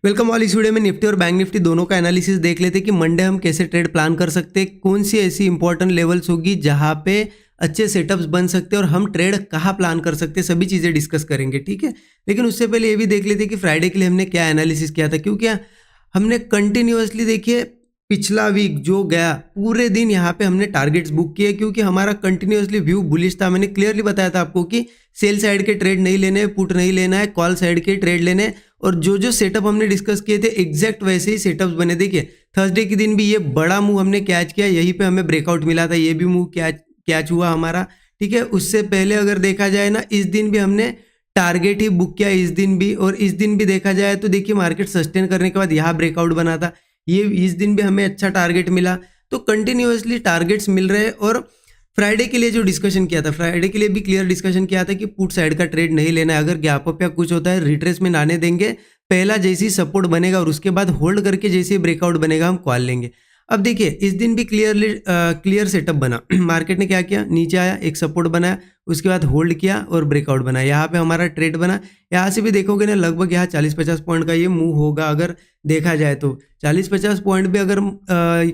Welcome all. इस video में Nifty और बैंक निफ्टी दोनों का एनालिसिस देख लेते हैं कि मंडे हम कैसे ट्रेड प्लान कर सकते हैं, कौन सी ऐसी इंपॉर्टेंट लेवल्स होगी जहां पे अच्छे सेटअप्स बन सकते हैं और हम ट्रेड कहाँ प्लान कर सकते हैं, सभी चीज़ें डिस्कस करेंगे। ठीक है, लेकिन उससे पहले ये भी देख लेते हैं कि फ्राइडे के लिए हमने क्या एनालिसिस किया था, क्योंकि हमने कंटिन्यूअसली देखिए पिछला वीक जो गया पूरे दिन यहाँ पे हमने टारगेट्स बुक किए, क्योंकि हमारा कंटिन्यूअसली व्यू बुलिश था। मैंने क्लियरली बताया था आपको कि सेल साइड के ट्रेड नहीं लेने, पुट नहीं लेना है, कॉल साइड के ट्रेड लेने हैं। और जो जो सेटअप हमने डिस्कस किए थे एग्जैक्ट वैसे ही सेटअप्स बने। देखिए थर्सडे के दिन भी ये बड़ा मूव हमने कैच किया, यहीं पे हमें ब्रेकआउट मिला था, ये भी मूव कैच हुआ हमारा। ठीक है, उससे पहले अगर देखा जाए ना, इस दिन भी हमने टारगेट ही बुक किया, इस दिन भी। और इस दिन भी देखा जाए तो देखिए मार्केट सस्टेन करने के बाद यहाँ ब्रेकआउट बना था, ये इस दिन भी हमें अच्छा टारगेट मिला। तो कंटिन्यूअसली टारगेट्स मिल रहे हैं। और फ्राइडे के लिए जो डिस्कशन किया था, फ्राइडे के लिए भी क्लियर डिस्कशन किया था कि पुट साइड का ट्रेड नहीं लेना है। अगर गैप अप या कुछ होता है रिट्रेसमेंट आने देंगे, पहला जैसे ही सपोर्ट बनेगा और उसके बाद होल्ड करके जैसे ही ब्रेकआउट बनेगा हम कॉल लेंगे। अब देखिए इस दिन भी क्लियर सेटअप बना। मार्केट ने क्या किया, नीचे आया, एक सपोर्ट बनाया, उसके बाद होल्ड किया और ब्रेकआउट बना, यहाँ पे हमारा ट्रेड बना। यहाँ से भी देखोगे ना, लगभग यहाँ 40-50 पॉइंट का ये मूव होगा। अगर देखा जाए तो 40-50 पॉइंट भी अगर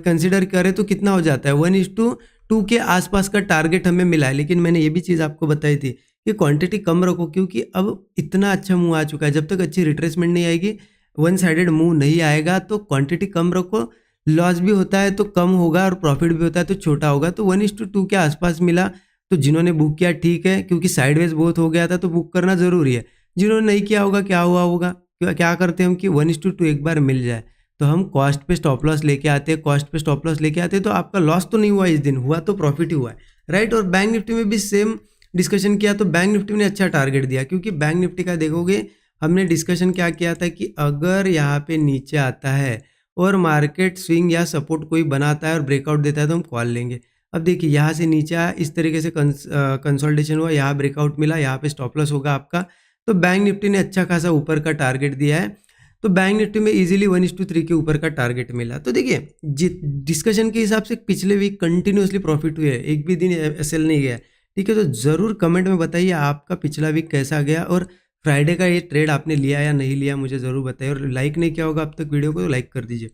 कंसिडर करें तो कितना हो जाता है, 1:2 के आसपास का टारगेट हमें मिला है। लेकिन मैंने ये भी चीज़ आपको बताई थी कि क्वांटिटी कम रखो, क्योंकि अब इतना अच्छा मूव आ चुका है, जब तक अच्छी रिट्रेसमेंट नहीं आएगी, वन साइडेड मूव नहीं आएगा, तो क्वांटिटी कम रखो। लॉस भी होता है तो कम होगा और प्रॉफिट भी होता है तो छोटा होगा। तो 1:2 के आसपास मिला, तो जिन्होंने बुक किया ठीक है, क्योंकि साइडवेज बहुत हो गया था तो बुक करना ज़रूरी है। जिन्होंने नहीं किया होगा क्या हुआ होगा, क्या करते हैं हम कि 1:2 एक बार मिल जाए तो हम कॉस्ट पे स्टॉप लॉस लेके आते हैं, कॉस्ट पे स्टॉप लॉस लेके आते हैं, तो आपका लॉस तो नहीं हुआ, इस दिन हुआ तो प्रॉफिट ही हुआ है, राइट। और बैंक निफ्टी में भी सेम डिस्कशन किया, तो बैंक निफ्टी ने अच्छा टारगेट दिया, क्योंकि बैंक निफ्टी का देखोगे हमने डिस्कशन क्या किया था कि अगर यहाँ पे नीचे आता है और मार्केट स्विंग या सपोर्ट कोई बनाता है और ब्रेकआउट देता है तो हम कॉल लेंगे। अब देखिए यहाँ से नीचे आया, इस तरीके से कंसोलिडेशन हुआ, यहाँ ब्रेकआउट मिला, यहाँ पे स्टॉप लॉस होगा आपका। तो बैंक निफ्टी ने अच्छा खासा ऊपर का टारगेट दिया है, तो बैंक निफ्टी में इजीली 1:3 के ऊपर का टारगेट मिला। तो देखिए डिस्कशन के हिसाब से पिछले वीक कंटिन्यूअसली प्रॉफिट हुए, एक भी दिन एसएल नहीं गया। ठीक है, तो ज़रूर कमेंट में बताइए आपका पिछला वीक कैसा गया, और फ्राइडे का ये ट्रेड आपने लिया या नहीं लिया मुझे ज़रूर बताइए। और लाइक नहीं किया होगा अब तक वीडियो को तो लाइक कर दीजिए।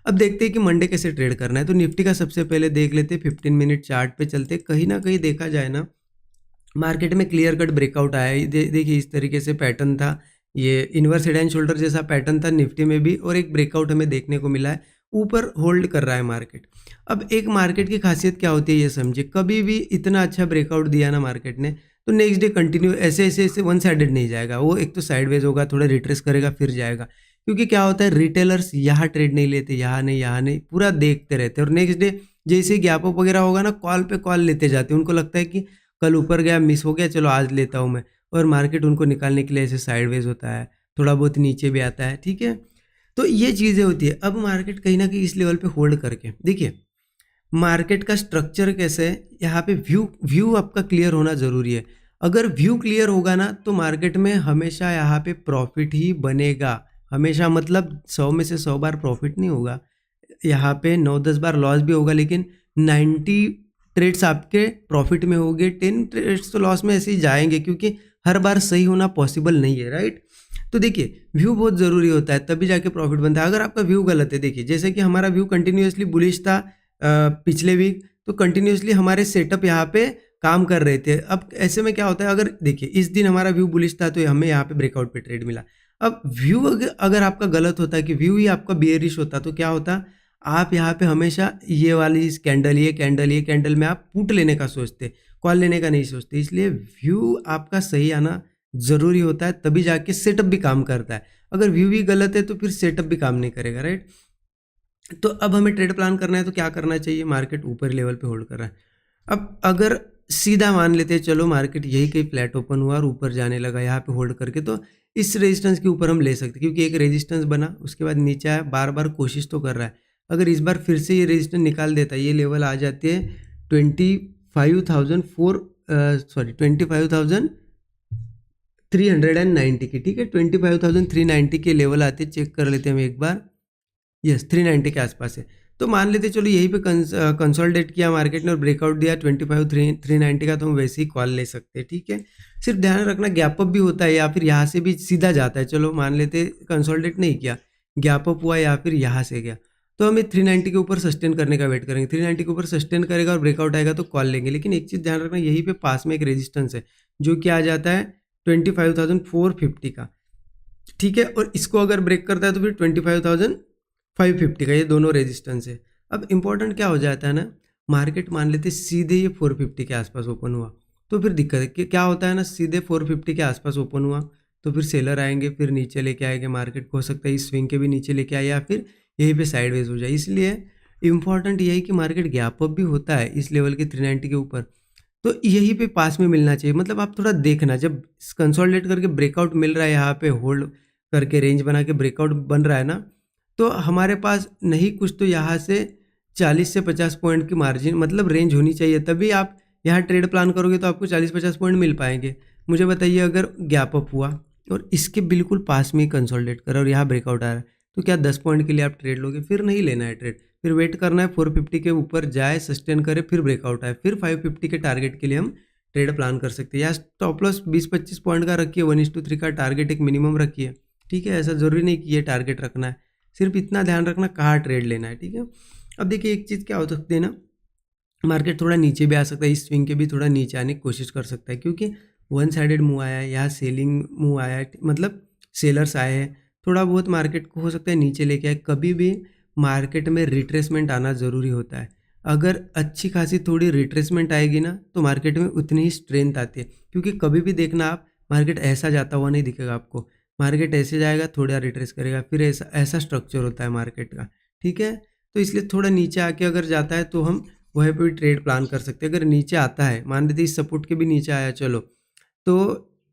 अब देखते हैं कि मंडे कैसे ट्रेड करना है। तो निफ्टी का सबसे पहले देख लेते हैं, 15 मिनट चार्ट पे चलते। कहीं ना कहीं देखा जाए ना, मार्केट में क्लियर कट ब्रेकआउट आया है। देखिए इस तरीके से पैटर्न था, ये इनवर्स हेड एंड शोल्डर जैसा पैटर्न था निफ्टी में भी, और एक ब्रेकआउट हमें देखने को मिला है, ऊपर होल्ड कर रहा है मार्केट। अब एक मार्केट की खासियत क्या होती है ये समझिए, कभी भी इतना अच्छा ब्रेकआउट दिया ना मार्केट ने, तो नेक्स्ट डे कंटिन्यू ऐसे वन साइडेड नहीं जाएगा, वो एक तो साइडवेज होगा, थोड़ा रिट्रेस करेगा फिर जाएगा। क्योंकि क्या होता है, रिटेलर्स यहाँ ट्रेड नहीं लेते, यहाँ नहीं, पूरा देखते रहते हैं, और नेक्स्ट डे जैसे गैप अप वगैरह होगा ना, कॉल पे कॉल लेते जाते हैं। उनको लगता है कि कल ऊपर गया, मिस हो गया, चलो आज लेता हूँ मैं, और मार्केट उनको निकालने के लिए ऐसे साइडवेज होता है, थोड़ा बहुत नीचे भी आता है। ठीक है, तो ये चीज़ें होती है। अब मार्केट कहीं ना कहीं इस लेवल पे होल्ड करके देखिए मार्केट का स्ट्रक्चर कैसे है, यहाँ पे व्यू आपका क्लियर होना ज़रूरी है। अगर व्यू क्लियर होगा ना, तो मार्केट में हमेशा यहाँ पे प्रॉफिट ही बनेगा। हमेशा मतलब 100 में से 100 बार प्रॉफिट नहीं होगा, यहाँ पे 9-10 बार लॉस भी होगा, लेकिन 90 ट्रेड्स आपके प्रॉफिट में होंगे, 10 ट्रेड्स तो लॉस में ऐसे ही जाएंगे, क्योंकि हर बार सही होना पॉसिबल नहीं है, राइट। तो देखिए व्यू बहुत ज़रूरी होता है, तभी जाके प्रॉफिट बनता है। अगर आपका व्यू गलत है, देखिए जैसे कि हमारा व्यू कंटिन्यूसली बुलिश था पिछले वीक, तो कंटिन्यूसली हमारे सेटअप यहाँ पे काम कर रहे थे। अब ऐसे में क्या होता है, अगर देखिए इस दिन हमारा व्यू बुलिश था तो हमें यहाँ पे ब्रेकआउट पे ट्रेड मिला। अब व्यू अगर आपका गलत होता है कि व्यू ही आपका बियरिश होता, तो क्या होता, आप यहाँ पे हमेशा ये वाली ये कैंडल में आप पुट लेने का सोचते, कॉल लेने का नहीं सोचते। इसलिए व्यू आपका सही आना ज़रूरी होता है, तभी जाके सेटअप भी काम करता है। अगर व्यू भी गलत है तो फिर सेटअप भी काम नहीं करेगा, राइट। तो अब हमें ट्रेड प्लान करना है तो क्या करना चाहिए, मार्केट ऊपर लेवल पे होल्ड कर रहा है। अब अगर सीधा मान लेते हैं चलो मार्केट यही कहीं फ्लैट ओपन हुआ और ऊपर जाने लगा यहाँ पे होल्ड करके, तो इस रेजिस्टेंस के ऊपर हम ले सकते हैं, क्योंकि एक रेजिस्टेंस बना, उसके बाद नीचे आया, बार बार कोशिश तो कर रहा है। अगर इस बार फिर से ये रेजिस्टेंस निकाल देता है, ये लेवल आ जाती है 25,390 की। ठीक है, 25,390 के लेवल आते, चेक कर लेते हैं हम एक बार। यस 390 के आसपास है। तो मान लेते चलो यहीं पे कंसोलिडेट किया मार्केट ने और ब्रेकआउट दिया 25,390 का, तो हम वैसे ही कॉल ले सकते हैं। ठीक है, सिर्फ ध्यान रखना गैप अप भी होता है या फिर यहाँ से भी सीधा जाता है। चलो मान लेते कंसोलिडेट नहीं किया, गैप अप हुआ या फिर यहाँ से गया, तो हम 390 के ऊपर सस्टेन करने का वेट करेंगे। 390 के ऊपर सस्टेन करेगा और ब्रेकआउट आएगा तो कॉल लेंगे। लेकिन एक चीज़ ध्यान रखना, यहीं पे पास में एक रेजिस्टेंस है जो कि आ जाता है 25,450 का, ठीक है। और इसको अगर ब्रेक करता है तो फिर 25,550 का, ये दोनों रेजिस्टेंस है। अब इंपॉर्टेंट क्या हो जाता है ना, मार्केट मान लेते सीधे ये 450 के आसपास ओपन हुआ तो फिर दिक्कत है कि क्या होता है ना, सीधे 450 के आसपास ओपन हुआ तो फिर सेलर आएंगे, फिर नीचे लेके आएंगे, मार्केट को हो सकता है इस स्विंग के भी नीचे लेके आए या फिर यहीं पे साइडवेज हो जाए। इसलिए इंपॉर्टेंट ये है कि मार्केट गैप अप भी होता है इस लेवल के 390 के ऊपर, तो यहीं पे पास में मिलना चाहिए। मतलब आप थोड़ा देखना, जब कंसोलिडेट करके ब्रेकआउट मिल रहा है, यहाँ पे होल्ड करके रेंज बना के ब्रेकआउट बन रहा है ना, तो हमारे पास नहीं कुछ तो यहाँ से 40 से 50 पॉइंट की मार्जिन मतलब रेंज होनी चाहिए, तभी आप यहाँ ट्रेड प्लान करोगे तो आपको 40-50 पॉइंट मिल पाएंगे। मुझे बताइए, अगर गैप अप हुआ और इसके बिल्कुल पास में ही कंसोलिडेट करा और यहाँ ब्रेकआउट आ रहा है तो क्या 10 पॉइंट के लिए आप ट्रेड लोगे? फिर नहीं लेना है ट्रेड, फिर वेट करना है 450 के ऊपर जाए, सस्टेन करे, फिर ब्रेकआउट आए, फिर 550 के टारगेट के लिए हम ट्रेड प्लान कर सकते हैं। या स्टॉप लॉस 20-25 पॉइंट का रखिए, 1:3 का टारगेट एक मिनिमम रखिए, ठीक है। ऐसा ज़रूरी नहीं कि ये टारगेट रखना है, सिर्फ इतना ध्यान रखना कहाँ ट्रेड लेना है, ठीक है। अब देखिए एक चीज़ क्या हो सकती है ना, मार्केट थोड़ा नीचे भी आ सकता है, इस स्विंग के भी थोड़ा नीचे आने की कोशिश कर सकता है, क्योंकि वन साइडेड मूव आया है, यहाँ सेलिंग मूव आया है, मतलब सेलर्स आए हैं, थोड़ा बहुत मार्केट को हो सकता है नीचे लेके आए। कभी भी मार्केट में रिट्रेसमेंट आना ज़रूरी होता है। अगर अच्छी खासी थोड़ी रिट्रेसमेंट आएगी ना तो मार्केट में उतनी ही स्ट्रेंथ आती है, क्योंकि कभी भी देखना आप, मार्केट ऐसा जाता हुआ नहीं दिखेगा आपको, मार्केट ऐसे जाएगा, थोड़ा रिट्रेस करेगा, फिर ऐसा ऐसा स्ट्रक्चर होता है मार्केट का, ठीक है। तो इसलिए थोड़ा नीचे आके अगर जाता है तो हम वहीं पे भी ट्रेड प्लान कर सकते हैं। अगर नीचे आता है, मान लेते इस सपोर्ट के भी नीचे आया, चलो तो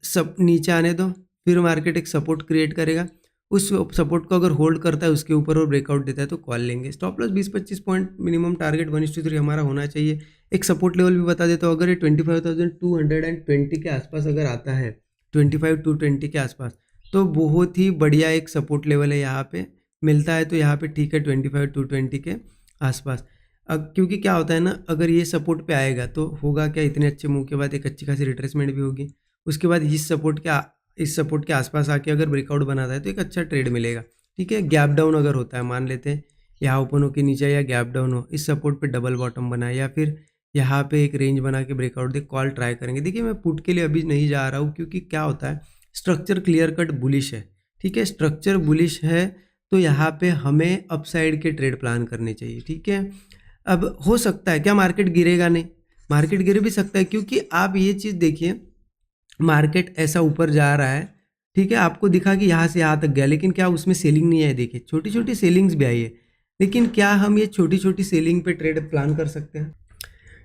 सब नीचे आने दो, फिर मार्केट एक सपोर्ट क्रिएट करेगा, उस सपोर्ट को अगर होल्ड करता है उसके ऊपर और ब्रेकआउट देता है तो कॉल लेंगे। Stop loss 20-25 point minimum target 1:3 हमारा होना चाहिए। एक सपोर्ट लेवल भी बता देता हूँ, अगर ये 25,220 के आसपास अगर आता है, 25,220 के आसपास, तो बहुत ही बढ़िया एक सपोर्ट लेवल है। यहाँ पे मिलता है तो यहाँ पे ठीक है 25,220 के आसपास। अब क्योंकि क्या होता है ना, अगर ये सपोर्ट पे आएगा तो होगा क्या, इतने अच्छे मूव के बाद एक अच्छी खासी रिट्रेसमेंट भी होगी, उसके बाद इस सपोर्ट के आसपास आके अगर ब्रेकआउट बनाता है तो एक अच्छा ट्रेड मिलेगा, ठीक है। गैप डाउन अगर होता है, मान लेते हैं यहाँ ओपन हो के नीचे या गैप डाउन हो, इस सपोर्ट पे डबल बॉटम बनाए या फिर यहाँ पे एक रेंज बना के ब्रेकआउट दे, कॉल ट्राई करेंगे। देखिए मैं पुट के लिए अभी नहीं जा रहा हूँ, क्योंकि क्या होता है, स्ट्रक्चर क्लियर कट बुलिश है, ठीक है। स्ट्रक्चर बुलिश है तो यहाँ पे हमें अपसाइड के ट्रेड प्लान करने चाहिए, ठीक है। अब हो सकता है क्या मार्केट गिरेगा? नहीं, मार्केट गिर भी सकता है, क्योंकि आप ये चीज़ देखिए, मार्केट ऐसा ऊपर जा रहा है, ठीक है, आपको दिखा कि यहाँ से यहाँ तक गया, लेकिन क्या उसमें सेलिंग नहीं आई? देखिए छोटी छोटी सेलिंग्स भी आई है, लेकिन क्या हम ये छोटी छोटी सेलिंग पे ट्रेड प्लान कर सकते हैं?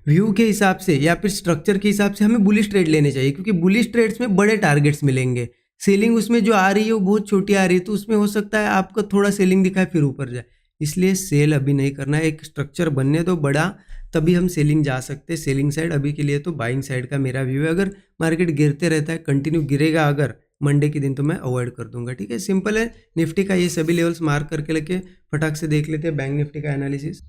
व्यू के हिसाब से या फिर स्ट्रक्चर के हिसाब से हमें बुलिश ट्रेड लेने चाहिए, क्योंकि बुलिश ट्रेड्स में बड़े टारगेट्स मिलेंगे। सेलिंग उसमें जो आ रही है वो बहुत छोटी आ रही है, तो उसमें हो सकता है आपको थोड़ा सेलिंग दिखाए फिर ऊपर जाए, इसलिए सेल अभी नहीं करना है, एक स्ट्रक्चर बनने दो बड़ा, तभी हम सेलिंग जा सकते हैं, सेलिंग साइड। अभी के लिए तो बाइंग साइड का मेरा व्यू है। अगर मार्केट गिरते रहता है, कंटिन्यू गिरेगा अगर मंडे के दिन, तो मैं अवॉइड कर दूंगा, ठीक है। सिंपल है। निफ्टी का ये सभी लेवल्स मार्क करके लेके फटाक से देख लेते हैं बैंक निफ्टी का एनालिसिस।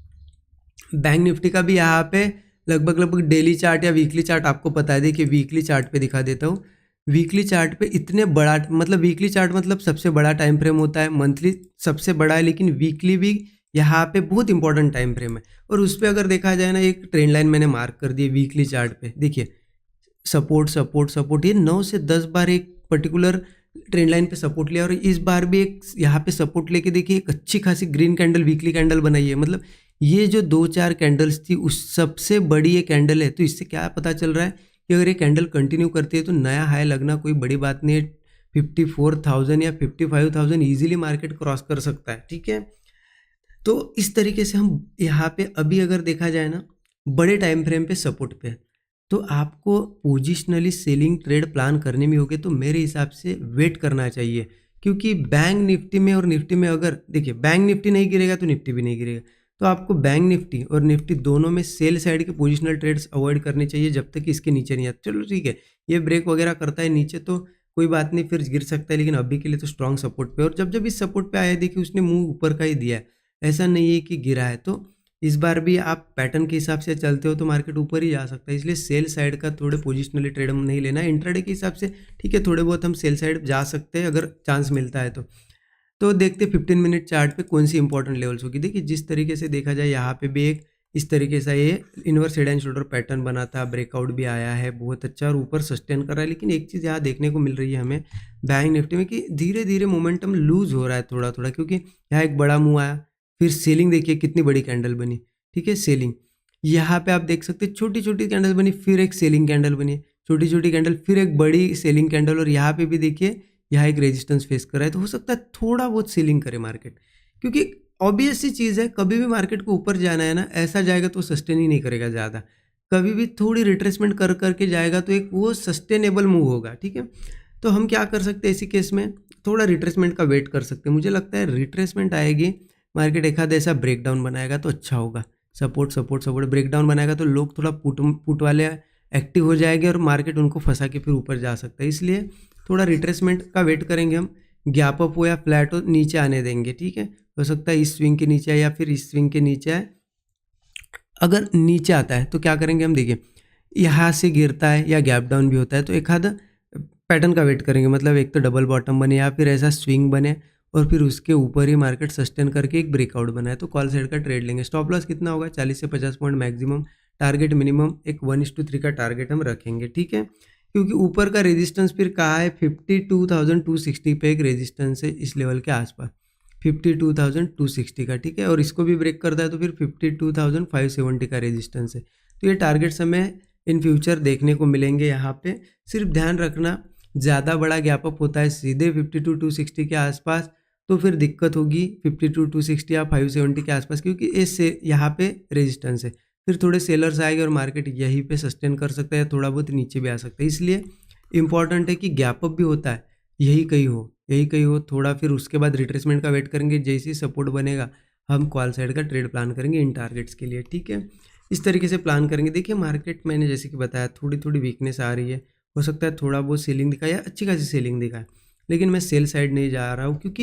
बैंक निफ्टी का भी यहाँ पे लगभग डेली चार्ट या वीकली चार्ट आपको पता है, देखिए वीकली चार्ट पे दिखा देता हूँ। वीकली चार्ट पे इतने बड़ा, मतलब वीकली चार्ट मतलब सबसे बड़ा टाइम फ्रेम होता है, मंथली सबसे बड़ा है, लेकिन वीकली भी यहाँ पे बहुत इंपॉर्टेंट टाइम फ्रेम है। और उस पर अगर देखा जाए ना, एक ट्रेंड लाइन मैंने मार्क कर दी वीकली चार्ट पे, देखिए सपोर्ट सपोर्ट सपोर्ट, ये 9 से 10 बार एक पर्टिकुलर ट्रेंड लाइन पे सपोर्ट लिया, और इस बार भी एक यहाँ पे सपोर्ट लेके देखिए एक अच्छी खासी ग्रीन कैंडल, वीकली कैंडल बनाई है। मतलब ये जो 2-4 कैंडल्स थी उस सबसे बड़ी ये कैंडल है। तो इससे क्या पता चल रहा है कि अगर ये कैंडल कंटिन्यू करती है तो नया हाई लगना कोई बड़ी बात नहीं है। 54,000 या 55,000 ईजिली मार्केट क्रॉस कर सकता है, ठीक है। तो इस तरीके से हम यहाँ पे अभी अगर देखा जाए ना, बड़े टाइम फ्रेम पे सपोर्ट पे, तो आपको पोजिशनली सेलिंग ट्रेड प्लान करने में होगे तो मेरे हिसाब से वेट करना चाहिए, क्योंकि बैंक निफ्टी में और निफ्टी में अगर देखिए बैंक निफ्टी नहीं गिरेगा तो निफ्टी भी नहीं गिरेगा, तो आपको बैंक निफ्टी और निफ्टी दोनों में सेल साइड के पोजिशनल ट्रेड्स अवॉइड करने चाहिए जब तक इसके नीचे नहीं आता। चलो ठीक है, ये ब्रेक वगैरह करता है नीचे तो कोई बात नहीं, फिर गिर सकता है, लेकिन अभी के लिए तो स्ट्रॉन्ग सपोर्ट पे। और जब जब इस सपोर्ट पे आया देखिए उसने मुंह ऊपर का ही दिया है, ऐसा नहीं है कि गिरा है। तो इस बार भी आप पैटर्न के हिसाब से चलते हो तो मार्केट ऊपर ही जा सकता है, इसलिए सेल साइड का थोड़े पोजिशनली ट्रेड हम नहीं लेना है। इंट्राडे के हिसाब से ठीक है, थोड़े बहुत हम सेल साइड जा सकते हैं अगर चांस मिलता है तो। तो देखते 15 मिनट चार्ट पे कौन सी इंपॉर्टेंट लेवल्स होगी। देखिए जिस तरीके से देखा जाए यहाँ पे भी एक इस तरीके से ये inverse head and shoulder pattern बना था, ब्रेकआउट भी आया है बहुत अच्छा और ऊपर सस्टेन कर रहा है। लेकिन एक चीज़ यहाँ देखने को मिल रही है हमें बैंक निफ्टी में कि धीरे धीरे मोमेंटम लूज हो रहा है थोड़ा थोड़ा, क्योंकि यहाँ एक बड़ा मूव आया, फिर सेलिंग देखिए कितनी बड़ी कैंडल बनी, ठीक है सेलिंग। यहाँ पे आप देख सकते हैं छोटी छोटी कैंडल बनी, फिर एक सेलिंग कैंडल बनी, छोटी छोटी कैंडल, फिर एक बड़ी सेलिंग कैंडल, और यहाँ पे भी देखिए यहाँ एक रेजिस्टेंस फेस कर रहा है। तो हो सकता है थोड़ा बहुत सेलिंग करे मार्केट, क्योंकि ऑब्वियस सी चीज़ है कभी भी मार्केट को ऊपर जाना है ना, ऐसा जाएगा तो सस्टेन ही नहीं करेगा ज़्यादा। कभी भी थोड़ी रिट्रेसमेंट कर करके जाएगा तो एक वो सस्टेनेबल मूव होगा, ठीक है। तो हम क्या कर सकते हैं इसी केस में, थोड़ा रिट्रेसमेंट का वेट कर सकते हैं। मुझे लगता है रिट्रेसमेंट आएगी, मार्केट एक आध ऐसा ब्रेकडाउन बनाएगा तो अच्छा होगा। सपोर्ट सपोर्ट सपोर्ट ब्रेकडाउन बनाएगा तो लोग थोड़ा पुट वाले एक्टिव हो जाएंगे और मार्केट उनको फंसा के फिर ऊपर जा सकता है। इसलिए थोड़ा रिट्रेसमेंट का वेट करेंगे हम, गैप अप हो या फ्लैट हो नीचे आने देंगे, ठीक है। हो सकता है इस स्विंग के नीचे आए या फिर इस स्विंग के नीचे आए। अगर नीचे आता है तो क्या करेंगे हम, देखिए यहाँ से गिरता है या गैप डाउन भी होता है तो एक आध पैटर्न का वेट करेंगे, मतलब एक तो डबल बॉटम बने या फिर ऐसा स्विंग बने और फिर उसके ऊपर ही मार्केट सस्टेन करके एक ब्रेकआउट बनाए तो कॉल साइड का ट्रेड लेंगे। स्टॉप लॉस कितना होगा, 40 से 50 पॉइंट मैक्सिमम, टारगेट मिनिमम एक 1:3 का टारगेट हम रखेंगे, ठीक है। क्योंकि ऊपर का रेजिस्टेंस फिर कहाँ है, 52,260 पे एक रेजिस्टेंस है इस लेवल के आसपास, 52,260 का, ठीक है। और इसको भी ब्रेक करता है तो फिर 52,570 का रेजिस्टेंस है। तो ये टारगेट्स हमें इन फ्यूचर देखने को मिलेंगे। यहाँ पे सिर्फ ध्यान रखना, ज़्यादा बड़ा गैप अप होता है सीधे 52,260 के आसपास तो फिर दिक्कत होगी 52,260 या 570 के आसपास, क्योंकि इससे यहाँ पे रेजिस्टेंस है। फिर थोड़े सेलर्स आएंगे और मार्केट यहीं पे सस्टेन कर सकता है, थोड़ा बहुत नीचे भी आ सकता है। इसलिए इंपॉर्टेंट है कि गैप अप भी होता है, यही कहीं हो थोड़ा, फिर उसके बाद रिट्रेसमेंट का वेट करेंगे, जैसे ही सपोर्ट बनेगा हम कॉल साइड का ट्रेड प्लान करेंगे इन टारगेट्स के लिए, ठीक है। इस तरीके से प्लान करेंगे। देखिए मार्केट मैंने जैसे कि बताया थोड़ी थोड़ी वीकनेस आ रही है, हो सकता है थोड़ा बहुत सेलिंग दिखाए या अच्छी खासी सेलिंग दिखाए, लेकिन मैं सेल साइड नहीं जा रहा हूँ, क्योंकि